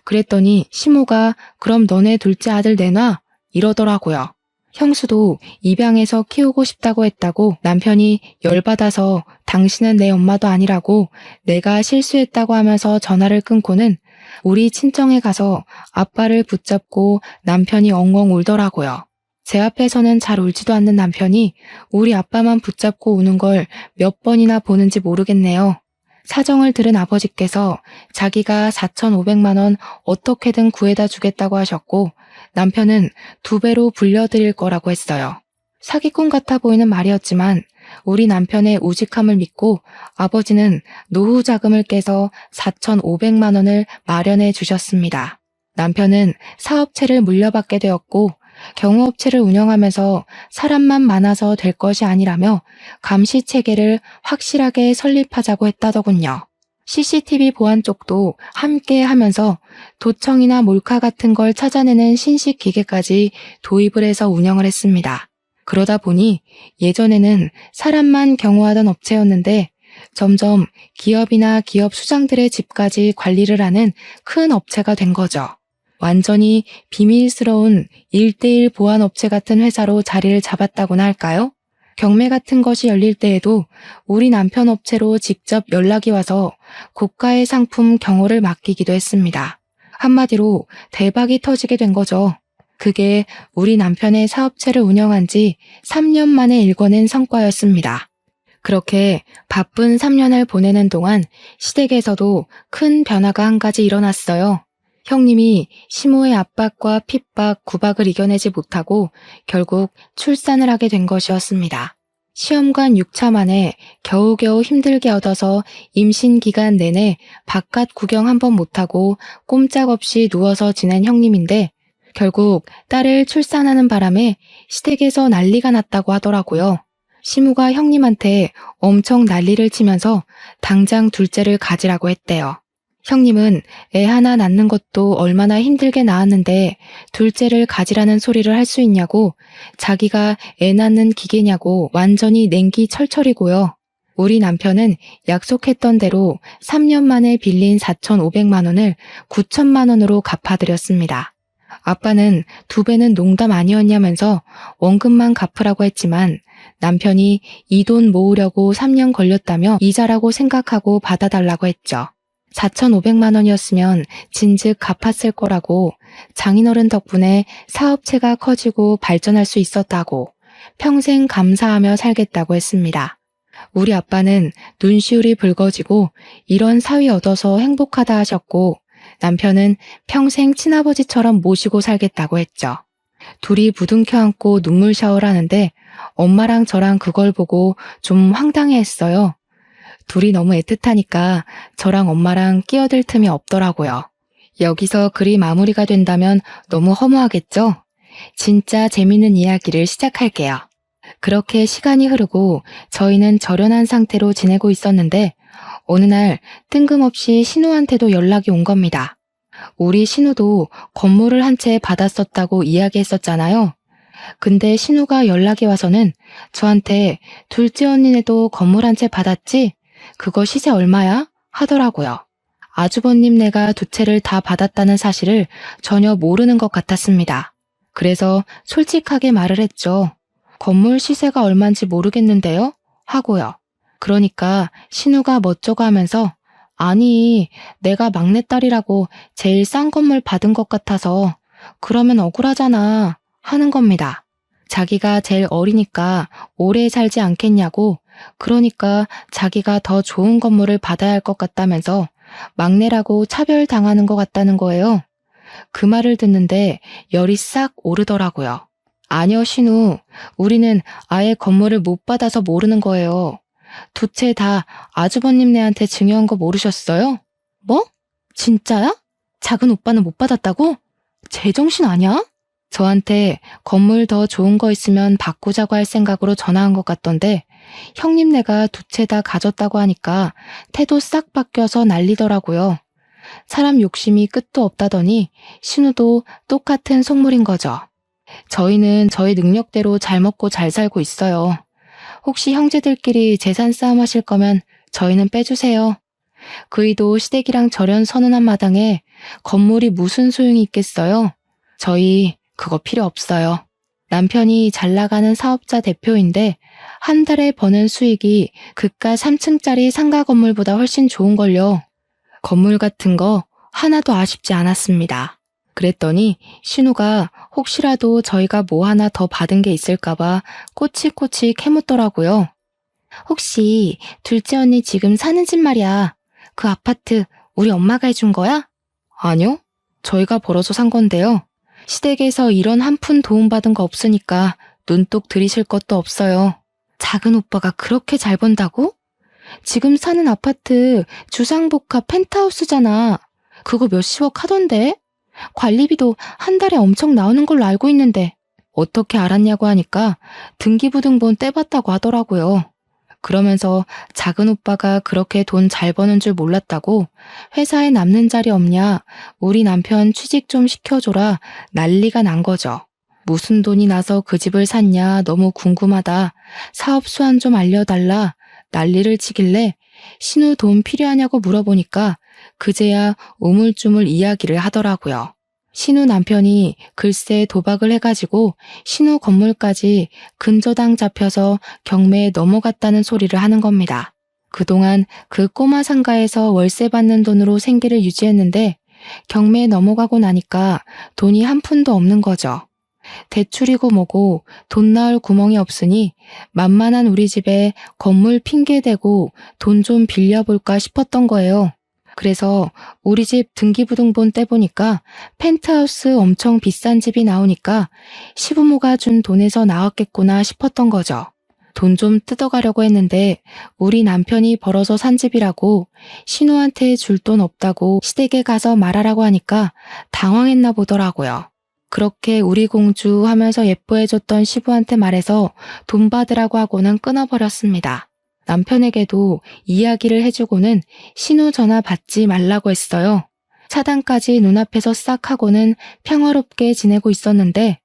그랬더니 시모가 그럼 너네 둘째 아들 내놔 이러더라고요. 형수도 입양해서 키우고 싶다고 했다고 남편이 열받아서 당신은 내 엄마도 아니라고 내가 실수했다고 하면서 전화를 끊고는 우리 친정에 가서 아빠를 붙잡고 남편이 엉엉 울더라고요. 제 앞에서는 잘 울지도 않는 남편이 우리 아빠만 붙잡고 우는 걸 몇 번이나 보는지 모르겠네요. 사정을 들은 아버지께서 자기가 4,500만 원 어떻게든 구해다 주겠다고 하셨고 남편은 2배로 불려드릴 거라고 했어요. 사기꾼 같아 보이는 말이었지만 우리 남편의 우직함을 믿고 아버지는 노후 자금을 깨서 4,500만 원을 마련해 주셨습니다. 남편은 사업체를 물려받게 되었고 경호업체를 운영하면서 사람만 많아서 될 것이 아니라며 감시 체계를 확실하게 설립하자고 했다더군요. CCTV 보안 쪽도 함께 하면서 도청이나 몰카 같은 걸 찾아내는 신식 기계까지 도입을 해서 운영을 했습니다. 그러다 보니 예전에는 사람만 경호하던 업체였는데 점점 기업이나 기업 수장들의 집까지 관리를 하는 큰 업체가 된 거죠. 완전히 비밀스러운 1:1 보안업체 같은 회사로 자리를 잡았다고나 할까요? 경매 같은 것이 열릴 때에도 우리 남편 업체로 직접 연락이 와서 고가의 상품 경호를 맡기기도 했습니다. 한마디로 대박이 터지게 된 거죠. 그게 우리 남편의 사업체를 운영한 지 3년 만에 일궈낸 성과였습니다. 그렇게 바쁜 3년을 보내는 동안 시댁에서도 큰 변화가 한 가지 일어났어요. 형님이 시모의 압박과 핍박, 구박을 이겨내지 못하고 결국 출산을 하게 된 것이었습니다. 시험관 6차 만에 겨우겨우 힘들게 얻어서 임신 기간 내내 바깥 구경 한 번 못하고 꼼짝없이 누워서 지낸 형님인데 결국 딸을 출산하는 바람에 시댁에서 난리가 났다고 하더라고요. 시모가 형님한테 엄청 난리를 치면서 당장 둘째를 가지라고 했대요. 형님은 애 하나 낳는 것도 얼마나 힘들게 낳았는데 둘째를 가지라는 소리를 할 수 있냐고 자기가 애 낳는 기계냐고 완전히 냉기 철철이고요. 우리 남편은 약속했던 대로 3년 만에 빌린 4,500만 원을 9천만 원으로 갚아드렸습니다. 아빠는 2배는 농담 아니었냐면서 원금만 갚으라고 했지만 남편이 이 돈 모으려고 3년 걸렸다며 이자라고 생각하고 받아달라고 했죠. 4,500만 원이었으면 진즉 갚았을 거라고 장인어른 덕분에 사업체가 커지고 발전할 수 있었다고 평생 감사하며 살겠다고 했습니다. 우리 아빠는 눈시울이 붉어지고 이런 사위 얻어서 행복하다 하셨고 남편은 평생 친아버지처럼 모시고 살겠다고 했죠. 둘이 부둥켜 안고 눈물 샤워를 하는데 엄마랑 저랑 그걸 보고 좀 황당해했어요. 둘이 너무 애틋하니까 저랑 엄마랑 끼어들 틈이 없더라고요. 여기서 글이 마무리가 된다면 너무 허무하겠죠? 진짜 재밌는 이야기를 시작할게요. 그렇게 시간이 흐르고 저희는 절연한 상태로 지내고 있었는데 어느 날 뜬금없이 신우한테도 연락이 온 겁니다. 우리 신우도 건물을 한 채 받았었다고 이야기했었잖아요. 근데 신우가 연락이 와서는 저한테 둘째 언니네도 건물 한 채 받았지? 그거 시세 얼마야? 하더라고요. 아주버님네가 두 채를 다 받았다는 사실을 전혀 모르는 것 같았습니다. 그래서 솔직하게 말을 했죠. 건물 시세가 얼마인지 모르겠는데요? 하고요. 그러니까 신우가 멋쩍어 하면서 아니, 내가 막내딸이라고 제일 싼 건물 받은 것 같아서 그러면 억울하잖아 하는 겁니다. 자기가 제일 어리니까 오래 살지 않겠냐고 그러니까 자기가 더 좋은 건물을 받아야 할 것 같다면서 막내라고 차별당하는 것 같다는 거예요. 그 말을 듣는데 열이 싹 오르더라고요. 아니요, 신우. 우리는 아예 건물을 못 받아서 모르는 거예요. 두 채 다 아주버님네한테 증여한 거 모르셨어요? 뭐? 진짜야? 작은 오빠는 못 받았다고? 제정신 아니야? 저한테 건물 더 좋은 거 있으면 바꾸자고 할 생각으로 전화한 것 같던데 형님네가 두 채 다 가졌다고 하니까 태도 싹 바뀌어서 난리더라고요. 사람 욕심이 끝도 없다더니 신우도 똑같은 속물인 거죠. 저희는 저희 능력대로 잘 먹고 잘 살고 있어요. 혹시 형제들끼리 재산 싸움 하실 거면 저희는 빼주세요. 그이도 시댁이랑 절연 선언한 마당에 건물이 무슨 소용이 있겠어요? 저희 그거 필요 없어요. 남편이 잘 나가는 사업자 대표인데 한 달에 버는 수익이 그깟 3층짜리 상가 건물보다 훨씬 좋은걸요. 건물 같은 거 하나도 아쉽지 않았습니다. 그랬더니 신우가 혹시라도 저희가 뭐 하나 더 받은 게 있을까봐 꼬치꼬치 캐묻더라고요. 혹시 둘째 언니 지금 사는 집 말이야. 그 아파트 우리 엄마가 해준 거야? 아니요. 저희가 벌어서 산 건데요. 시댁에서 이런 한 푼 도움받은 거 없으니까 눈독 들이실 것도 없어요. 작은 오빠가 그렇게 잘 번다고? 지금 사는 아파트 주상복합 펜트하우스잖아. 그거 몇십억 하던데? 관리비도 한 달에 엄청 나오는 걸로 알고 있는데 어떻게 알았냐고 하니까 등기부등본 떼봤다고 하더라고요. 그러면서 작은 오빠가 그렇게 돈 잘 버는 줄 몰랐다고 회사에 남는 자리 없냐 우리 남편 취직 좀 시켜줘라 난리가 난 거죠. 무슨 돈이 나서 그 집을 샀냐 너무 궁금하다. 사업 수완 좀 알려달라. 난리를 치길래 신우 돈 필요하냐고 물어보니까 그제야 우물쭈물 이야기를 하더라고요. 신우 남편이 글쎄 도박을 해가지고 신우 건물까지 근저당 잡혀서 경매에 넘어갔다는 소리를 하는 겁니다. 그동안 그 꼬마 상가에서 월세 받는 돈으로 생계를 유지했는데 경매에 넘어가고 나니까 돈이 한 푼도 없는 거죠. 대출이고 뭐고 돈 나올 구멍이 없으니 만만한 우리 집에 건물 핑계대고 돈 좀 빌려볼까 싶었던 거예요. 그래서 우리 집 등기부등본 떼보니까 펜트하우스 엄청 비싼 집이 나오니까 시부모가 준 돈에서 나왔겠구나 싶었던 거죠. 돈 좀 뜯어가려고 했는데 우리 남편이 벌어서 산 집이라고 신우한테 줄 돈 없다고 시댁에 가서 말하라고 하니까 당황했나 보더라고요. 그렇게 우리 공주 하면서 예뻐해줬던 시부한테 말해서 돈 받으라고 하고는 끊어버렸습니다. 남편에게도 이야기를 해주고는 신우 전화 받지 말라고 했어요. 차단까지 눈앞에서 싹 하고는 평화롭게 지내고 있었는데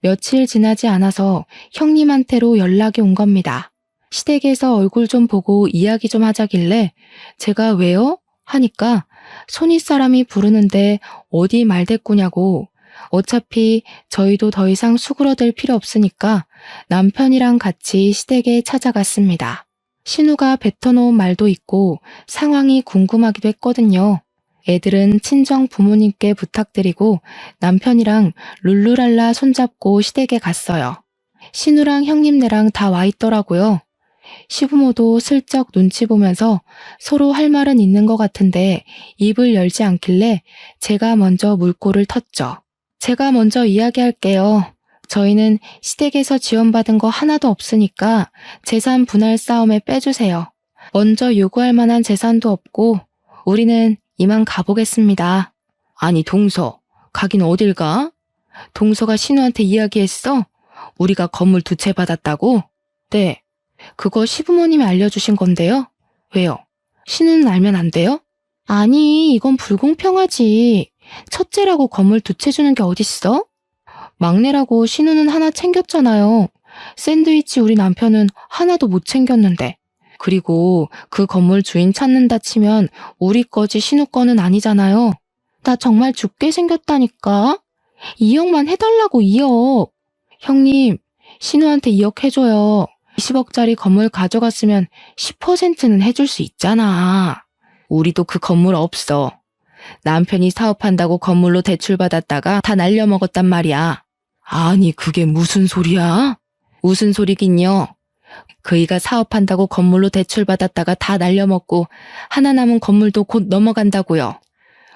며칠 지나지 않아서 형님한테로 연락이 온 겁니다. 시댁에서 얼굴 좀 보고 이야기 좀 하자길래 제가 왜요? 하니까 손윗사람이 부르는데 어디 말대꾸냐고 어차피 저희도 더 이상 수그러들 필요 없으니까 남편이랑 같이 시댁에 찾아갔습니다. 신우가 뱉어놓은 말도 있고 상황이 궁금하기도 했거든요. 애들은 친정 부모님께 부탁드리고 남편이랑 룰루랄라 손잡고 시댁에 갔어요. 신우랑 형님네랑 다 와 있더라고요. 시부모도 슬쩍 눈치 보면서 서로 할 말은 있는 것 같은데 입을 열지 않길래 제가 먼저 물꼬를 텄죠. 제가 먼저 이야기할게요. 저희는 시댁에서 지원받은 거 하나도 없으니까 재산 분할 싸움에 빼주세요. 먼저 요구할 만한 재산도 없고 우리는 이만 가보겠습니다. 아니 동서, 가긴 어딜 가? 동서가 신우한테 이야기했어? 우리가 건물 두 채 받았다고? 네. 그거 시부모님이 알려주신 건데요. 왜요? 신우는 알면 안 돼요? 아니, 이건 불공평하지. 첫째라고 건물 두 채 주는 게 어딨어? 막내라고 신우는 하나 챙겼잖아요. 샌드위치 우리 남편은 하나도 못 챙겼는데. 그리고 그 건물 주인 찾는다 치면 우리 거지 신우 거는 아니잖아요. 나 정말 죽게 생겼다니까. 2억만 해달라고 2억. 형님, 신우한테 2억 해줘요. 20억짜리 건물 가져갔으면 10%는 해줄 수 있잖아. 우리도 그 건물 없어. 남편이 사업한다고 건물로 대출받았다가 다 날려먹었단 말이야. 아니, 그게 무슨 소리야? 무슨 소리긴요. 그이가 사업한다고 건물로 대출받았다가 다 날려먹고 하나 남은 건물도 곧 넘어간다고요.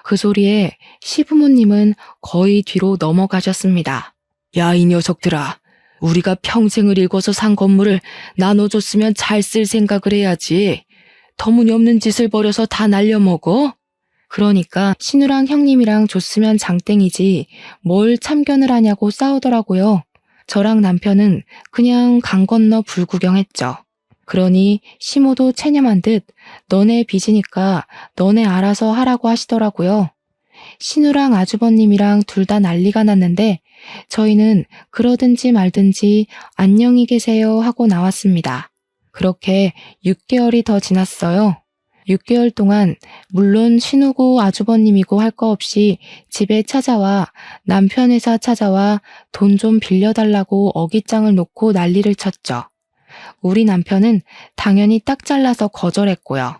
그 소리에 시부모님은 거의 뒤로 넘어가셨습니다. 야, 이 녀석들아. 우리가 평생을 일궈서 산 건물을 나눠줬으면 잘 쓸 생각을 해야지. 터무니없는 짓을 벌여서 다 날려먹어? 그러니까 신우랑 형님이랑 줬으면 장땡이지 뭘 참견을 하냐고 싸우더라고요. 저랑 남편은 그냥 강 건너 불구경했죠. 그러니 시모도 체념한 듯 너네 빚이니까 너네 알아서 하라고 하시더라고요. 신우랑 아주버님이랑 둘 다 난리가 났는데 저희는 그러든지 말든지 안녕히 계세요 하고 나왔습니다. 그렇게 6개월이 더 지났어요. 6개월 동안 물론 신우고 아주버님이고 할 거 없이 집에 찾아와 남편 회사 찾아와 돈 좀 빌려달라고 어깃장을 놓고 난리를 쳤죠. 우리 남편은 당연히 딱 잘라서 거절했고요.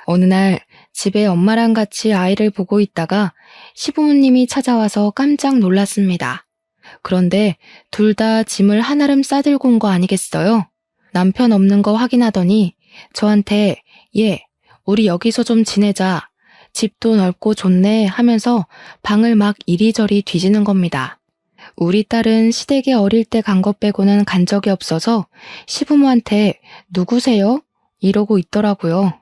어느 날 집에 엄마랑 같이 아이를 보고 있다가 시부모님이 찾아와서 깜짝 놀랐습니다. 그런데 둘 다 짐을 한아름 싸들고 온 거 아니겠어요? 남편 없는 거 확인하더니 저한테 우리 여기서 좀 지내자. 집도 넓고 좋네 하면서 방을 막 이리저리 뒤지는 겁니다. 우리 딸은 시댁에 어릴 때 간 것 빼고는 간 적이 없어서 시부모한테 누구세요? 이러고 있더라고요.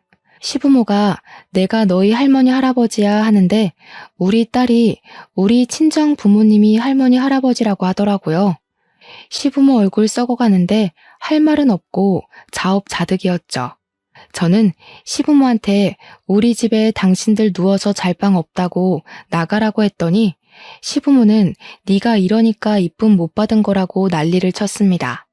시부모가 내가 너희 할머니 할아버지야 하는데 우리 딸이 우리 친정 부모님이 할머니 할아버지라고 하더라고요. 시부모 얼굴 썩어가는데 할 말은 없고 자업자득이었죠. 저는 시부모한테 우리 집에 당신들 누워서 잘 방 없다고 나가라고 했더니 시부모는 네가 이러니까 이쁨 못 받은 거라고 난리를 쳤습니다.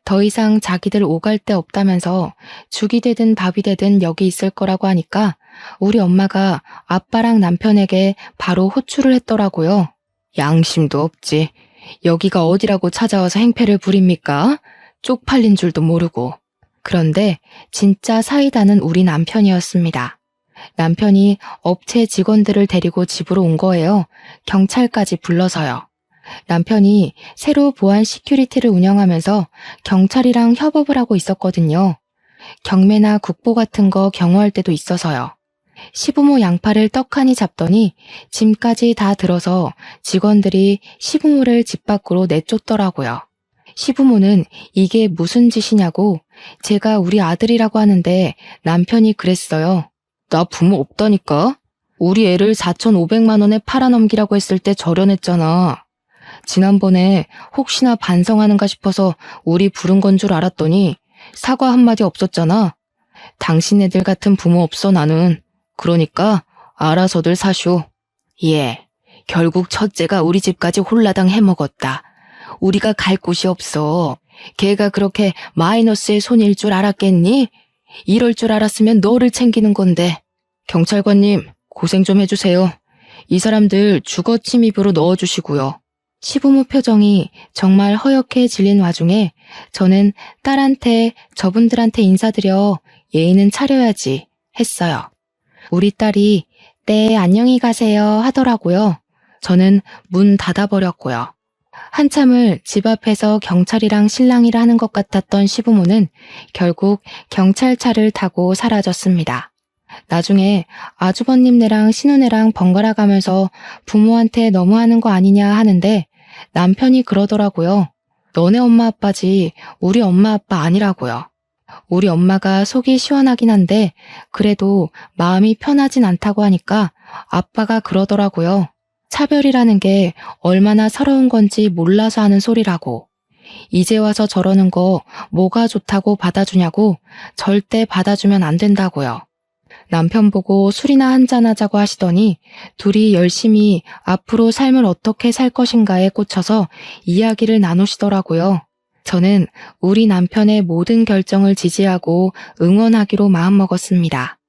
더 이상 자기들 오갈 데 없다면서 죽이 되든 밥이 되든 여기 있을 거라고 하니까 우리 엄마가 아빠랑 남편에게 바로 호출을 했더라고요. 양심도 없지. 여기가 어디라고 찾아와서 행패를 부립니까? 쪽팔린 줄도 모르고. 그런데 진짜 사이다는 우리 남편이었습니다. 남편이 업체 직원들을 데리고 집으로 온 거예요. 경찰까지 불러서요. 남편이 새로 보안 시큐리티를 운영하면서 경찰이랑 협업을 하고 있었거든요. 경매나 국보 같은 거 경호할 때도 있어서요. 시부모 양팔을 떡하니 잡더니 짐까지 다 들어서 직원들이 시부모를 집 밖으로 내쫓더라고요. 시부모는 이게 무슨 짓이냐고 제가 우리 아들이라고 하는데 남편이 그랬어요. 나 부모 없다니까? 우리 애를 4,500만 원에 팔아넘기라고 했을 때 절연했잖아. 지난번에 혹시나 반성하는가 싶어서 우리 부른 건 줄 알았더니 사과 한마디 없었잖아. 당신 애들 같은 부모 없어 나는. 그러니까 알아서들 사쇼. 결국 첫째가 우리 집까지 홀라당 해먹었다. 우리가 갈 곳이 없어. 걔가 그렇게 마이너스의 손일 줄 알았겠니? 이럴 줄 알았으면 너를 챙기는 건데. 경찰관님, 고생 좀 해주세요. 이 사람들 주거 침입으로 넣어주시고요. 시부모 표정이 정말 허옇게 질린 와중에 저는 딸한테 저분들한테 인사드려 예의는 차려야지 했어요. 우리 딸이 네 안녕히 가세요 하더라고요. 저는 문 닫아버렸고요. 한참을 집 앞에서 경찰이랑 실랑이를 하는 것 같았던 시부모는 결국 경찰차를 타고 사라졌습니다. 나중에 아주버님네랑 신우네랑 번갈아 가면서 부모한테 너무하는 거 아니냐 하는데 남편이 그러더라고요. 너네 엄마 아빠지 우리 엄마 아빠 아니라고요. 우리 엄마가 속이 시원하긴 한데 그래도 마음이 편하진 않다고 하니까 아빠가 그러더라고요. 차별이라는 게 얼마나 서러운 건지 몰라서 하는 소리라고. 이제 와서 저러는 거 뭐가 좋다고 받아주냐고 절대 받아주면 안 된다고요. 남편 보고 술이나 한잔하자고 하시더니 둘이 열심히 앞으로 삶을 어떻게 살 것인가에 꽂혀서 이야기를 나누시더라고요. 저는 우리 남편의 모든 결정을 지지하고 응원하기로 마음먹었습니다.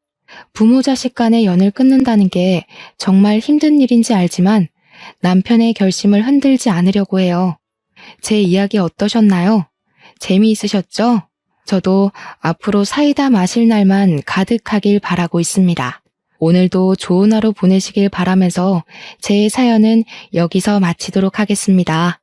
부모 자식 간의 연을 끊는다는 게 정말 힘든 일인지 알지만 남편의 결심을 흔들지 않으려고 해요. 제 이야기 어떠셨나요? 재미있으셨죠? 저도 앞으로 사이다 마실 날만 가득하길 바라고 있습니다. 오늘도 좋은 하루 보내시길 바라면서 제 사연은 여기서 마치도록 하겠습니다.